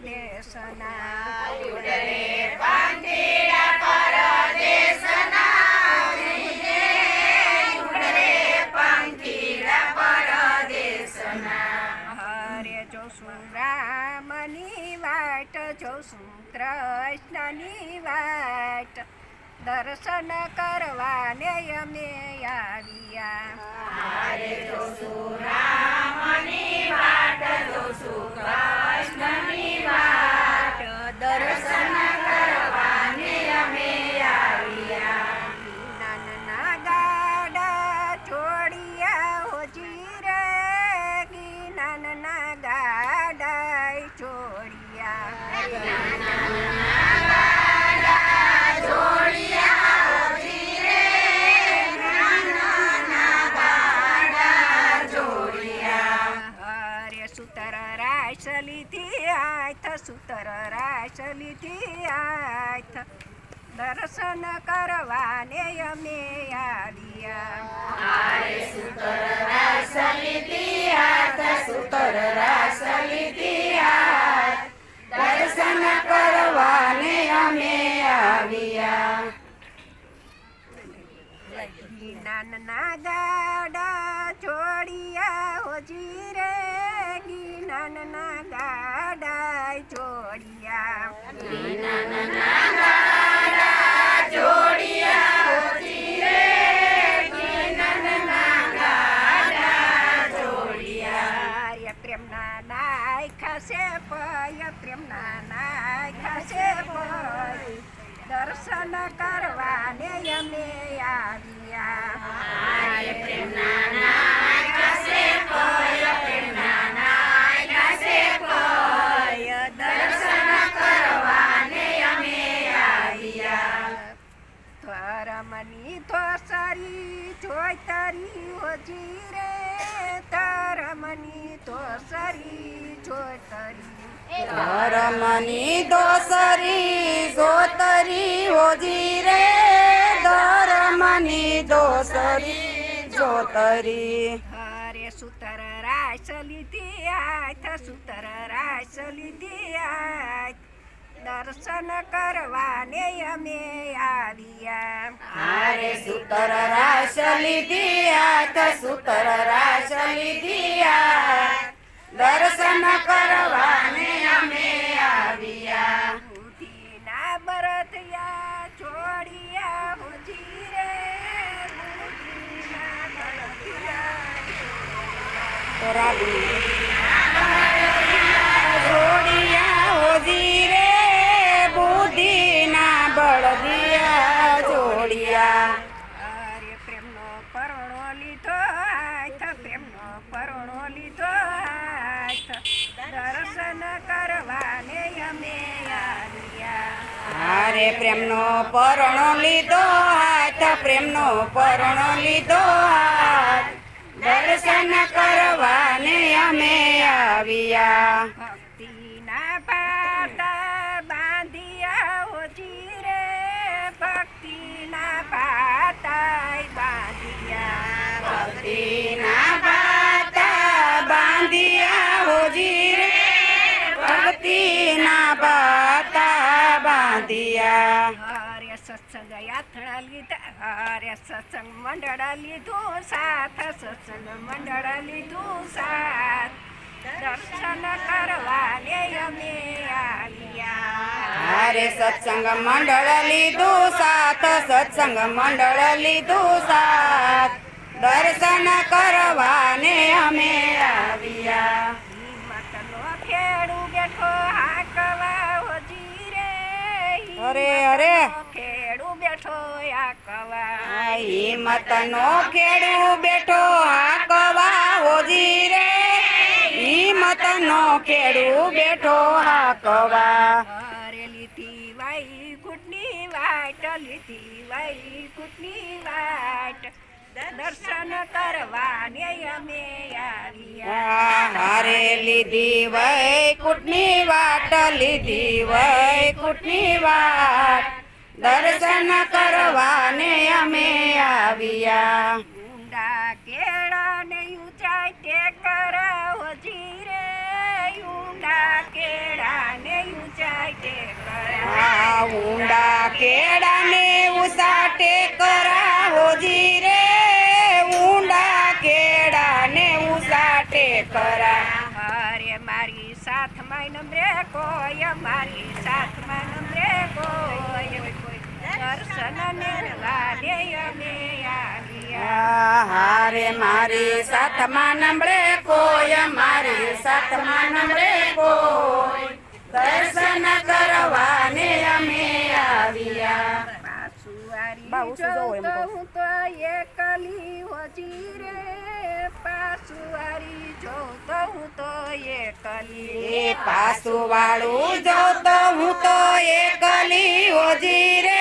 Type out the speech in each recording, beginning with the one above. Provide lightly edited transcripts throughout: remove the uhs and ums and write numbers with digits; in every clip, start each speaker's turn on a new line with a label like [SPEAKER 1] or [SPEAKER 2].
[SPEAKER 1] પરદેશના હરે જોશું રામની વાટ જોશું કૃષ્ણની વાટ દર્શન કરવાને અમે આવ્યા
[SPEAKER 2] હરે જોશું રામની વાટ જોશું કૃષ્ણની વાટ દર્શન કરવાને અમે આવ્યા
[SPEAKER 1] નાના ગાડા છોડિયા હોજી રે નાના ગાડા છોડિયા સુતર રાસલીથી આથ સુતર રાસલીથી આથ દર્શન કરવાને અમે આવ્યા
[SPEAKER 2] સુતર રાસલીથી હાથ સુતર રાસલીથી હાથ દર્શન કરવાને અમે આવ્યા
[SPEAKER 1] નાના ગાડા છોડિયા હોજી રે નાના ગાડા છોડિયા
[SPEAKER 2] નાના ગાડા જોડિયા હોતી રે નાના ગાડા જોડિયા
[SPEAKER 1] પ્રેમના નાય ખાસે પય પ્રેમના નાય ખાસે પય દર્શન કરવાને અમે આવ્યા
[SPEAKER 2] પ્રેમના નાય ખાસે પય પ્રેમના નાય ખાસે પય દર્શન કરવાને અમે આવ્યા
[SPEAKER 1] ધરમની ધોસરી જોઈ તારી હોજી રે ધરમની ધોસરી જોઈ તારી
[SPEAKER 2] ધર્મની દોસરી જોતરી હોજી રે ધર્મની દોસરી જોતરી
[SPEAKER 1] હરે સુતર રાસલીથી આથ સુતર રાસલીથી આથ દર્શન કરવાને અમે આવ્યા
[SPEAKER 2] હારે સુતર રાસલીથી હાથ સુતર રાસલીથી હાથ દર્શન કરવાને અમે આવ્યા
[SPEAKER 1] બુદ્ધિના બરતિયા છોડિયા હોજી રે બુદ્ધિના
[SPEAKER 2] જોડિયા હોજી રે બુદ્ધિના બળદિયા જોડિયા
[SPEAKER 1] અરે પ્રેમનો પરણો લીધો હાથ પ્રેમનો પરણો લીધો હાથ દર્શન કરવાને અમે આવ્યા
[SPEAKER 2] હારે પ્રેમનો પરણો લીધો હાથ પ્રેમનો પરણો લીધો હાથ દર્શન કરવાને અમે આવ્યા
[SPEAKER 1] ભક્તિના પાટા બાંધિયા હોજી રે ભક્તિના પાટા બાંધિયા
[SPEAKER 2] ભક્તિના બાતા બાંધિયા હોજી રે ભક્તિના બાતા બાંધિયા
[SPEAKER 1] હરે સત્સંગ યાત્રા લીધા હરે સત્સંગ મંડળ લીધું સાથ સત્સંગ મંડળ લીધું સાથ દર્શન કરવાને અમે આવ્યા
[SPEAKER 2] હારે સત્સંગ મંડળ લીધું સાથ સત્સંગ મંડળ લીધું સાથ દર્શન કરવાને અમે આવ્યા
[SPEAKER 1] હિંમતનો ખેડું બેઠો હાકવા હોજી રે
[SPEAKER 2] અરે અરે
[SPEAKER 1] ખેડું બેઠો હાકવા
[SPEAKER 2] હિંમતનો ખેડૂ બેઠો હાકવા હોજી રે હિંમતનો ખેડૂ બેઠો હાકવા
[SPEAKER 1] હરે લીધી વાઈ કુટની વાટ લીધી વાઈ કુટની વાટ દર્શન કરવાને અમે આવ્યા
[SPEAKER 2] હારે લીધી વૈકુંઠની વાટ લીધી વૈકુંઠની વાટ દર્શન કરવાને અમે આવ્યા
[SPEAKER 1] ઊંડા કેળાને ઊંચાઈ તે કરાવો જીરે ઊંડા કેળાને
[SPEAKER 2] ઊંડા કેળાને ઉસાટે કરાવોજી રે ઊંડા કેળાને ઉસાટે કરા
[SPEAKER 1] અરે મારી સાથમાં નમરે કોઈ મારી સાથમાં નમરે કોઈ દર્શન મેળવાને અમે આવ્યા
[SPEAKER 2] હારે મારી સાથમાં નમળે કોઈ મારી સાથમાં નમળે કોઈ દર્શન કરવાને અમે આવ્યા
[SPEAKER 1] પાસુવારી જોતો હું તો એકલી હોજી રે પાસુવારી જોતો હું તો એકલી
[SPEAKER 2] એ પાસું વાળું જોતો હું તો એકલી હોજી રે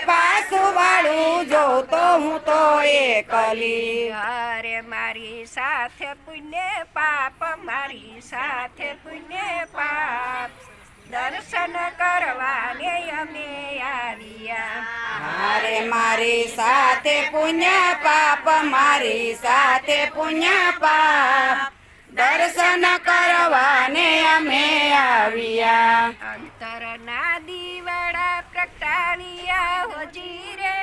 [SPEAKER 2] પાસું વાળું જોતો હું તો એકલી
[SPEAKER 1] અરે મારી સાથે પુણ્ય પાપ મારી સાથે પુણ્ય પાપ દર્શન કરવાને અમે આવ્યા
[SPEAKER 2] હારે મારી સાથે પુણ્ય પાપ મારી સાથે પુણ્ય પાપ દર્શન કરવાને અમે આવ્યા
[SPEAKER 1] અંતરના દીવડા પ્રગટાવ્યા હોજી રે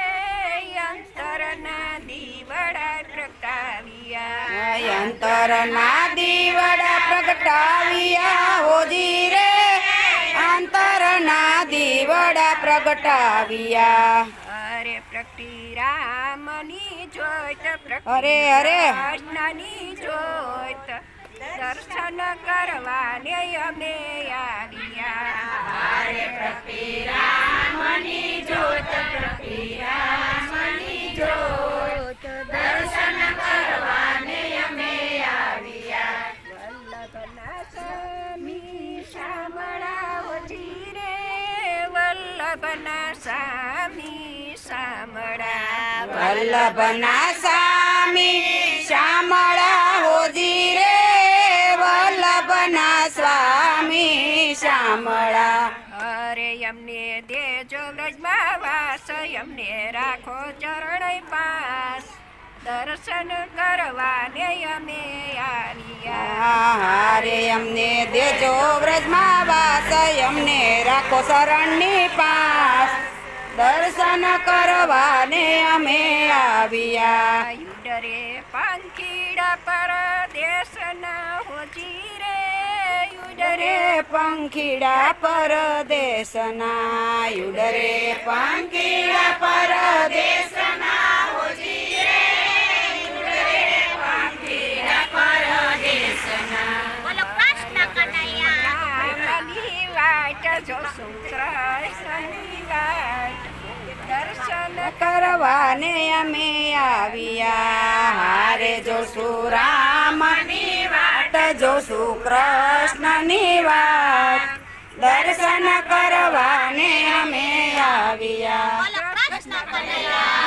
[SPEAKER 1] અંતરના દીવડા પ્રગટાવ્યા
[SPEAKER 2] અંતરના દીવડા પ્રગટાવ્યા હોજી રે અંતરના દીવડા પ્રગટાવ્યા
[SPEAKER 1] અરે પ્રગટી રામની જોત
[SPEAKER 2] અરે, અરે.
[SPEAKER 1] કૃષ્ણની જોત દર્શન કરવાને અમે આવ્યા
[SPEAKER 2] દર્શન કરવાને અમે આવ્યા
[SPEAKER 1] વલ્લભના સ્વામી શામળા હોજી રે વલ્લભના સ્વામી શામળા
[SPEAKER 2] વલ્લભના સ્વામી શ્યામળા હોજી રે વલ્લભના સ્વામી શ્યામળા
[SPEAKER 1] અરે અમને દેજો વ્રજમાં વાસ અમને રાખો ચરણ પાસ દર્શન કરવાને અમે આવ્યા
[SPEAKER 2] હારે અમને દેજો વ્રજમાં વાસ અમને રાખો શરણની પાસ દર્શન કરવાને અમે આવ્યા
[SPEAKER 1] યુડરે પંખીડા પરદેશના હોજી રે યુડરે
[SPEAKER 2] યુડરે પંખીડા પરદેશના યુડરે પંખીડા પરદેશના હોજી રે યુડરે પંખીડા પરદેશના
[SPEAKER 1] રામની વાટ જોશું કૃષ્ણની વાટ દર્શન
[SPEAKER 2] કરવાને અમે આવ્યા હારે જોશું રામની વાટ જોશું કૃષ્ણની વાટ દર્શન કરવાને અમે આવ્યા
[SPEAKER 1] કૃષ્ણ કનૈયા